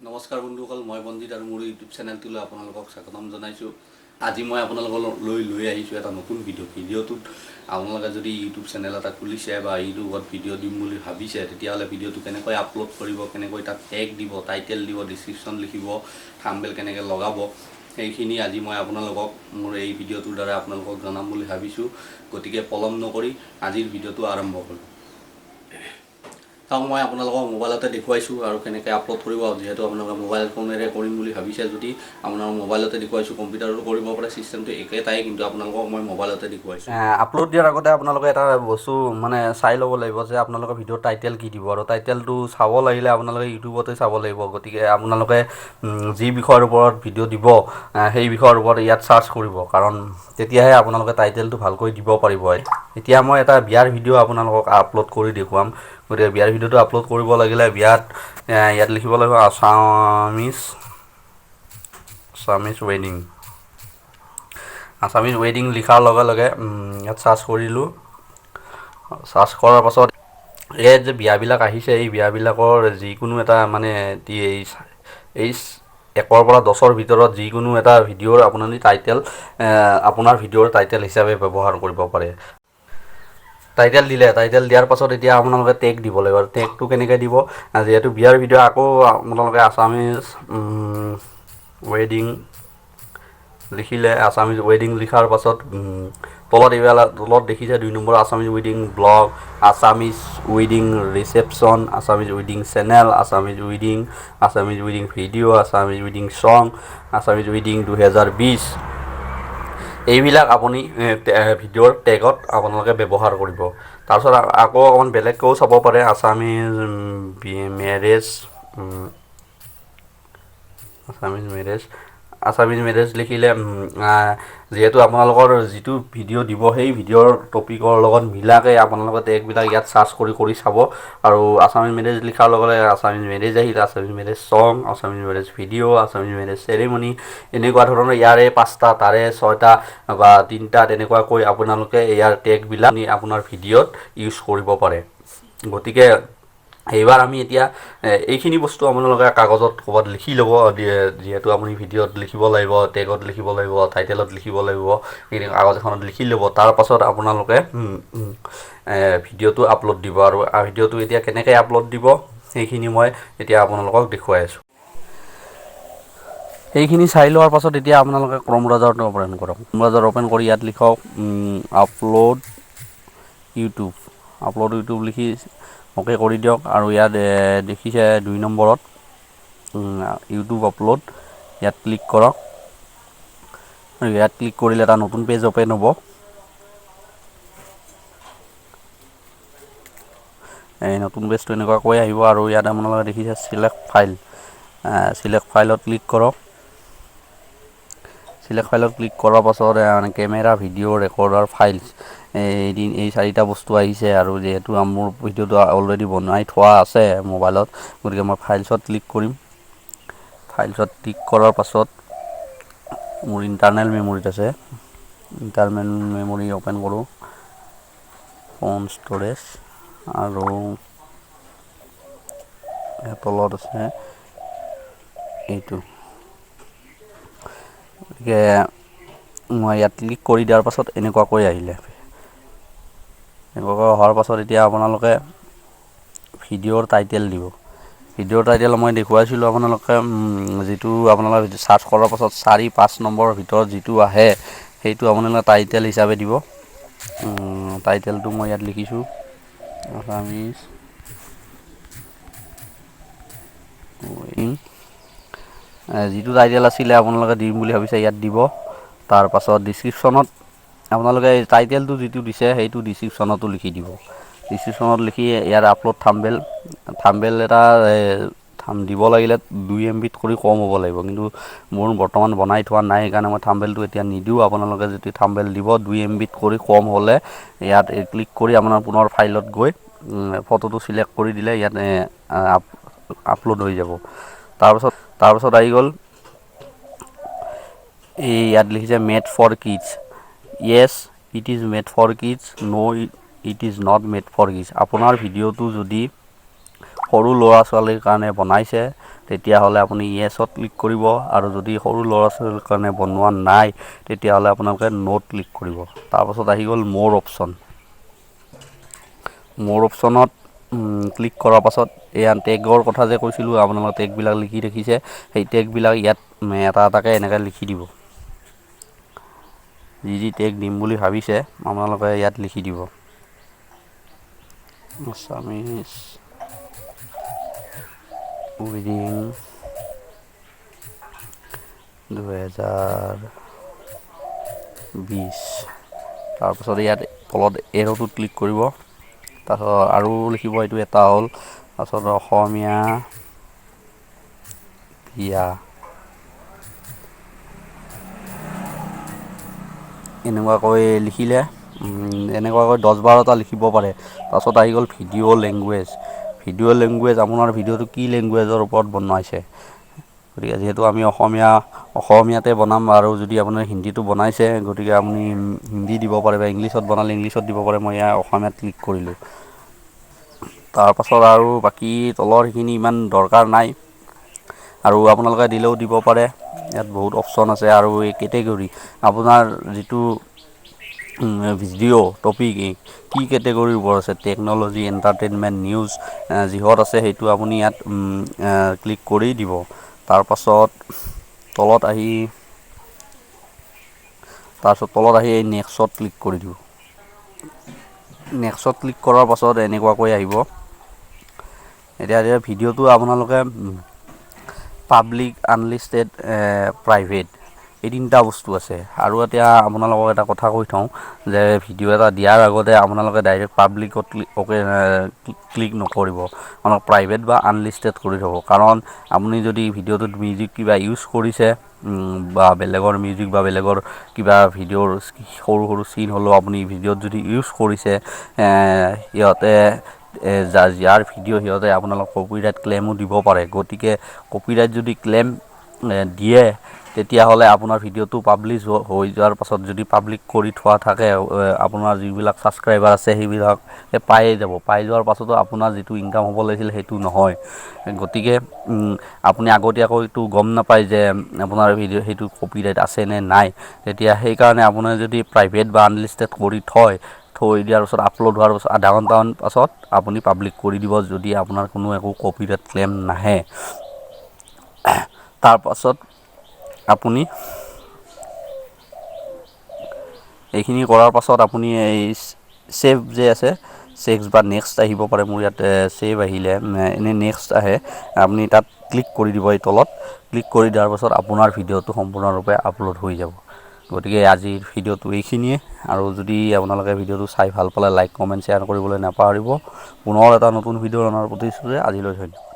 নমস্কাৰ বন্ধুসকল, মই বন্দিত আৰু মোৰ ইউটিউব চেনেলটোলৈ আপোনালোকক স্বাগতম জনাইছোঁ। আজি মই আপোনালোকলৈ লৈ আহিছোঁ এটা নতুন ভিডিঅ'টোত আপোনালোকে যদি ইউটিউব চেনেল এটা খুলিছে বা ইউটিউবত ভিডিঅ' দিম বুলি ভাবিছে, তেতিয়াহ'লে ভিডিঅ'টো কেনেকৈ আপলোড কৰিব, কেনেকৈ তাত টেগ দিব, টাইটেল দিব, ডিছক্ৰিপশ্যন লিখিব, থাম্বনেইল কেনেকৈ লগাব, সেইখিনি আজি মই আপোনালোকক মোৰ এই ভিডিঅ'টোৰ দ্বাৰা আপোনালোকক জনাম বুলি ভাবিছোঁ। গতিকে পলম নকৰি আজিৰ ভিডিঅ'টো আৰম্ভ কৰোঁ। মই আপোনালোকক মোবাইলতে দেখুৱাইছোঁ আৰু কেনেকৈ আপলোড কৰিব। যিহেতু আপোনালোকে মোবাইল ফোনেৰে কৰিম বুলি ভাবিছে, যদি আপোনালোকৰ মোবাইলতে দেখুৱাইছোঁ, কম্পিউটাৰতো কৰিব পাৰে, চিষ্টেমটো একেটাই, কিন্তু আপোনালোকক মই মোবাইলতে দেখুৱাইছোঁ। আপলোড দিয়াৰ আগতে আপোনালোকে এটা বস্তু মানে চাই ল'ব লাগিব যে আপোনালোকৰ ভিডিঅ'ৰ টাইটেল কি দিব, আৰু টাইটেলটো চাব লাগিলে আপোনালোকে ইউটিউবতে চাব লাগিব। গতিকে আপোনালোকে যি বিষয়ৰ ওপৰত ভিডিঅ' দিব সেই বিষয়ৰ ওপৰত ইয়াত চাৰ্চ কৰিব, কাৰণ তেতিয়াহে আপোনালোকে টাইটেলটো ভালকৈ দিব পাৰিব। এতিয়া মই এটা বিয়াৰ ভিডিঅ' আপোনালোকক আপলোড কৰি দেখুৱাম। গতিকে বিয়াৰ ভিডিঅ'টো আপলোড কৰিব লাগিলে ইয়াত লিখিব লাগিব আছামিজ ৱেডিং লিখাৰ লগে লগে ইয়াত চাৰ্চ কৰিলোঁ। চাৰ্চ কৰাৰ পাছত ইয়াত যে বিয়াবিলাক আহিছে, এই বিয়াবিলাকৰ যিকোনো এটা মানে এই 1 পৰা 10ৰ ভিতৰত যিকোনো এটা ভিডিঅ'ৰ আপুনি আপোনাৰ ভিডিঅ'ৰ টাইটেল হিচাপে ব্যৱহাৰ কৰিব পাৰে। টাইটেল দিয়াৰ পাছত এতিয়া আপোনালোকে টেগ দিব লাগিব। টেগটো কেনেকৈ দিব, যিহেতু বিয়াৰ ভিডিঅ' আকৌ আপোনালোকে আছামিজ ৱেডিং লিখিলে। আছামিজ ৱেডিং লিখাৰ পাছত তলত দেখিছে 2 নম্বৰ আছামিজ ৱেডিং ব্লগ, আছামিজ ৱেডিং ৰিচেপশ্যন, আছামিজ ৱেডিং চেনেল, আছামিজ ৱেডিং ভিডিঅ', আছামিজ ৱেডিং ছং, আছামিজ ৱেডিং 2020, এইবিলাক আপুনি ভিডিঅ'ৰ টেগত আপোনালোকে ব্যৱহাৰ কৰিব। তাৰপিছত আকৌ অকণমান বেলেগকৈও চাব পাৰে, আছামিজ মেৰেজ লিখিলে, যিহেতু আপোনালোকৰ যিটো ভিডিঅ' দিব সেই ভিডিঅ'ৰ টপিকৰ লগত মিলাকৈ আপোনালোকে টেগবিলাক ইয়াত চাৰ্চ কৰি চাব। আৰু আছামিজ মেৰেজ লিখাৰ লগে লগে আছামিজ মেৰেজ আহিলে, Assamese marriage song, Assamese marriage video', Assamese marriage চেৰেমনি, এনেকুৱা ধৰণৰ ইয়াৰে 5টা, তাৰে 6টা বা 3টা তেনেকুৱাকৈ আপোনালোকে ইয়াৰ টেগবিলাক আপোনাৰ ভিডিঅ'ত ইউজ কৰিব পাৰে। গতিকে এইবাৰ আমি এতিয়া এইখিনি বস্তু আপোনালোকে কাগজত ক'ৰবাত লিখি ল'ব, যিহেতু আপুনি ভিডিঅ'ত লিখিব লাগিব, টেগত লিখিব লাগিব, টাইটেলত লিখিব লাগিব, সেইখিনি কাগজ এখনত লিখি ল'ব। তাৰপাছত আপোনালোকে ভিডিঅ'টো আপলোড দিব। আৰু ভিডিঅ'টো এতিয়া কেনেকৈ আপলোড দিব সেইখিনি মই এতিয়া আপোনালোকক দেখুৱাই আছোঁ। সেইখিনি চাই লোৱাৰ পাছত এতিয়া আপোনালোকে ক্ৰম ব্ৰাউজাৰটো অপেন কৰক। ক্ৰম ব্ৰাউজাৰ অপেন কৰি ইয়াত লিখক আপলোড ইউটিউব লিখি অ'কে কৰি দিয়ক। আৰু ইয়াত দেখিছে 2 নম্বৰত ইউটিউব আপলোড, ইয়াত ক্লিক কৰক। আৰু ইয়াত ক্লিক কৰিলে এটা নতুন পেজ অ'পেন হ'ব। এই নতুন পেজটো এনেকুৱাকৈ আহিব, আৰু ইয়াত আপোনালোকে দেখিছে চিলেক্ট ফাইলত ক্লিক কৰক। চিলেক্ট ফাইলত ক্লিক কৰাৰ পাছত কেমেৰা, ভিডিঅ', ৰেকৰ্ডাৰ, ফাইলছ, এই 4টা বস্তু আহিছে। আৰু যিহেতু মোৰ ভিডিঅ'টো অলৰেডি বনাই থোৱা আছে মোবাইলত, গতিকে মই ফাইলছত ক্লিক কৰিম। ফাইলছত ক্লিক কৰাৰ পাছত মোৰ ইণ্টাৰনেল মেমৰিত আছে, ইণ্টাৰনেল মেমৰি অ'পেন কৰোঁ, ফোন ষ্ট'ৰেজ, আৰু তলত আছে এইটো। গতিকে মই ইয়াত ক্লিক কৰি দিয়াৰ পাছত এনেকুৱাকৈ আহিলে। এনেকুৱাকৈ অহাৰ পাছত এতিয়া আপোনালোকে ভিডিঅ'ৰ টাইটেল দিব। ভিডিঅ'ৰ টাইটেল মই দেখুৱাইছিলোঁ আপোনালোকে, যিটো আপোনালোকে চাৰ্চ কৰাৰ পাছত 4-5 নম্বৰৰ ভিতৰত যিটো আহে সেইটো আপোনালোকে টাইটেল হিচাপে দিব। টাইটেলটো মই ইয়াত লিখিছোঁ আছামিজ যিটো টাইটেল আছিলে আপোনালোকে দিম বুলি ভাবিছে ইয়াত দিব। তাৰপাছত ডিছক্ৰিপশ্যনত আপোনালোকে টাইটেলটো যিটো দিছে সেইটো ডিছক্ৰিপশ্যনতো লিখি দিব। ডিছক্ৰিপশ্যনত লিখি ইয়াৰ আপলোড থাম্বনেইল এটা দিব লাগিলে 2 MB কৰি কম হ'ব লাগিব, কিন্তু মোৰ বৰ্তমান বনাই থোৱা নাই, সেইকাৰণে মই থাম্বনেইলটো এতিয়া নিদিওঁ। আপোনালোকে যদি থাম্বনেইল দিব 2 MB কৰি কম হ'লে ইয়াত ক্লিক কৰি আপোনাৰ পুনৰ ফাইলত গৈ ফটোটো চিলেক্ট কৰি দিলে ইয়াত আপলোড হৈ যাব। তাৰপাছত আহি গ'ল ইয়াত লিখিছে made for kids. Yes it is made for kids, no' it is not made for kids. আপোনাৰ ভিডিঅ'টো যদি সৰু ল'ৰা ছোৱালীৰ কাৰণে বনাইছে তেতিয়াহ'লে আপুনি য়েছত ক্লিক কৰিব, আৰু যদি সৰু ল'ৰা ছোৱালীৰ কাৰণে বনোৱা নাই তেতিয়াহ'লে আপোনালোকে নোট ক্লিক কৰিব। তাৰপাছত আহি গ'ল মোৰ অপশ্যন। মোৰ অপশ্যনত ক্লিক কৰাৰ পাছত এয়া টেগৰ কথা যে কৈছিলোঁ, আপোনালোকে টেগবিলাক লিখি ৰাখিছে, সেই টেগবিলাক ইয়াত এটা এটাকৈ এনেকৈ লিখি দিব। যি টেগ দিম বুলি ভাবিছে আপোনালোকে ইয়াত লিখি দিব। Assamese weeding 2020। তাৰপাছত ইয়াত তলত এৰ'টোত ক্লিক কৰিব। তাৰপাছত আৰু লিখিব, এইটো এটা হ'ল। তাৰপাছত অসমীয়া বিয়া, এনেকুৱাকৈ লিখিলে এনেকুৱাকৈ 10-12টা লিখিব পাৰে। তাৰপাছত আহি গ'ল ভিডিঅ' লেংগুৱেজ। ভিডিঅ' লেংগুৱেজ আপোনাৰ ভিডিঅ'টো কি লেংগুৱেজৰ ওপৰত বনাইছে। গতিকে যিহেতু আমি অসমীয়াতে বনাম, আৰু যদি আপোনাৰ হিন্দীটো বনাইছে গতিকে আপুনি হিন্দী দিব পাৰে, বা ইংলিছত বনালে ইংলিছত দিব পাৰে। মই ইয়াৰ অসমীয়াত ক্লিক কৰিলোঁ। তাৰপাছত আৰু বাকী তলৰ সেইখিনি ইমান দৰকাৰ নাই, আৰু আপোনালোকে দিলেও দিব পাৰে। ইয়াত বহুত অপশ্যন আছে। আৰু এই কেটেগৰী আপোনাৰ যিটো ভিডিঅ' টপিক কি কেটেগৰীৰ ওপৰত আছে, টেকন'লজি, এণ্টাৰটেইনমেণ্ট, নিউজ, যিহত আছে সেইটো আপুনি ইয়াত ক্লিক কৰি দিব। তাৰপাছত তলত আহি এই নেক্সটত ক্লিক কৰি দিব। নেক্সটত ক্লিক কৰাৰ পাছত এনেকুৱাকৈ আহিব। এতিয়া ভিডিঅ'টো আপোনালোকে পাব্লিক, আনলিষ্টেড, প্ৰাইভেট, এই তিনিটা বস্তু আছে। আৰু এতিয়া আপোনালোকক এটা কথা কৈ থওঁ যে ভিডিঅ' এটা দিয়াৰ আগতে আপোনালোকে ডাইৰেক্ট পাব্লিকত ক্লিক নকৰিব। আপোনালোক প্ৰাইভেট বা আনলিষ্টেড কৰি থ'ব। কাৰণ আপুনি যদি ভিডিঅ'টোত মিউজিক কিবা ইউজ কৰিছে, বা বেলেগৰ মিউজিক বা বেলেগৰ কিবা ভিডিঅ'ৰ সৰু সৰু চিন হ'লেও আপুনি ভিডিঅ'ত যদি ইউজ কৰিছে, সিহঁতে যাৰ ভিডিঅ' সিহঁতে আপোনালোক কপিৰাইট ক্লেইমো দিব পাৰে। গতিকে কপিৰাইট যদি ক্লেইম দিয়ে তেতিয়াহ'লে আপোনাৰ ভিডিঅ'টো পাব্লিছ হৈ যোৱাৰ পাছত, যদি পাব্লিক কৰি থোৱা থাকে, আপোনাৰ যিবিলাক ছাবস্ক্ৰাইবাৰ আছে সেইবিলাক পায়ে যাব। পাই যোৱাৰ পাছতো আপোনাৰ যিটো ইনকাম হ'ব লাগিছিল সেইটো নহয়। গতিকে আপুনি আগতীয়াকৈতো গম নাপায় যে আপোনাৰ ভিডিঅ' সেইটো কপিৰাইট আছে নে নাই। তেতিয়া সেইকাৰণে আপোনাৰ যদি প্ৰাইভেট বা আনলিষ্টেড কৰি থৈ দিয়াৰ পাছত আপলোড হোৱাৰ পাছত আধা ঘণ্টামান পাছত আপুনি পাব্লিক কৰি দিব, যদি আপোনাৰ কোনো একো কপিৰাইট ক্লেইম নাহে। তাৰপাছত আপুনি এইখিনি কৰাৰ পাছত আপুনি এই ছেভ যে আছে, ছেভ বা নেক্সট আহিব পাৰে। মোৰ ইয়াত ছেভ আহিলে, এনেই নেক্সট আহে, আপুনি তাত ক্লিক কৰি দিব। এই তলত ক্লিক কৰি দিয়াৰ পাছত আপোনাৰ ভিডিঅ'টো সম্পূৰ্ণৰূপে আপলোড হৈ যাব। গতিকে আজিৰ ভিডিঅ'টো এইখিনিয়ে। আৰু যদি আপোনালোকে ভিডিঅ'টো চাই ভাল পালে লাইক, কমেণ্ট, শ্বেয়াৰ কৰিবলৈ নাপাহৰিব। পুনৰ এটা নতুন ভিডিঅ' অনাৰ প্ৰতিশ্ৰুতিৰে আজিলৈ ধন্যবাদ।